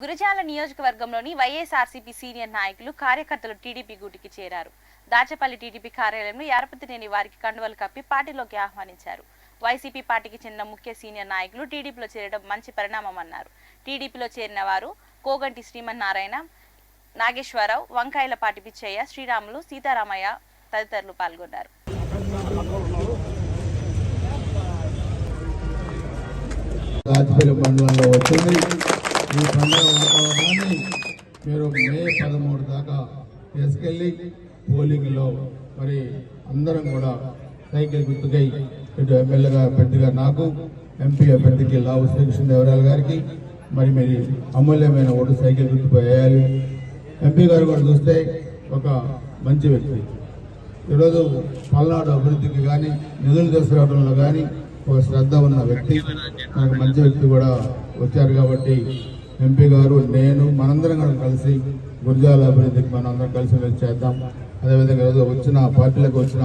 గురజాల నియోజకవర్గంలోని వైఎస్ఆర్సీపీ సీనియర్ నాయకులు కార్యకర్తలు టీడీపీ గూటికి చేరారు. దాచపల్లి టీడీపీ కార్యాలయంలో యారపతినేని వారికి కండువలు కప్పి పార్టీలోకి ఆహ్వానించారు. వైసీపీ పార్టీకి చెందిన ముఖ్య సీనియర్ నాయకులు టీడీపీలో చేరడం మంచి పరిణామమన్నారు. టీడీపీలో చేరిన వారు కోగంటి శ్రీమన్నారాయణ, నాగేశ్వరరావు, వంకాయలపాటి పిచ్చయ్య, శ్రీరాములు, సీతారామయ్య తదితరులు పాల్గొన్నారు. ఈ పండుగ వాతావరణాన్ని మీరు మే 13 దాకా తీసుకెళ్లి పోలింగ్లో మరి అందరం కూడా సైకిల్ గుర్తుకై ఇటు ఎమ్మెల్యేగా అభ్యర్థిగా నాకు, ఎంపీ అభ్యర్థికి లావు శ్రీకృష్ణదేవరాయలు గారికి మరి మీరు అమూల్యమైన ఓటు సైకిల్ గుర్తుపై వేయాలి. ఎంపీ గారు కూడా చూస్తే ఒక మంచి వ్యక్తి. ఈరోజు పల్నాడు అభివృద్ధికి కానీ నిధులు తీసుకురావడంలో కానీ ఒక శ్రద్ధ ఉన్న వ్యక్తి, మనకు మంచి వ్యక్తి కూడా వచ్చారు. కాబట్టి ఎంపీ గారు, నేను, మనందరం కూడా కలిసి గురజాల అభివృద్ధికి మనందరం కలిసి చేద్దాం. అదేవిధంగా ఈరోజు వచ్చిన పార్టీలకు వచ్చిన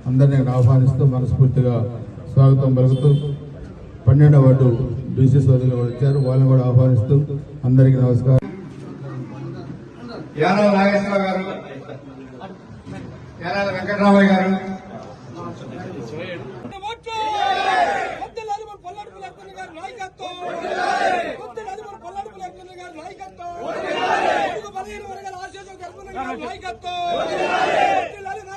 అందరినీ ఆహ్వానిస్తూ మనస్ఫూర్తిగా స్వాగతం పలుకుతూ 12వ వార్డు బీసీ సోదరులు కూడా వచ్చారు, వాళ్ళని కూడా ఆహ్వానిస్తూ అందరికీ నమస్కారం. యానాల నాగేశ్వరరావు గారు, యానాల వెంకటరామయ్య గారు,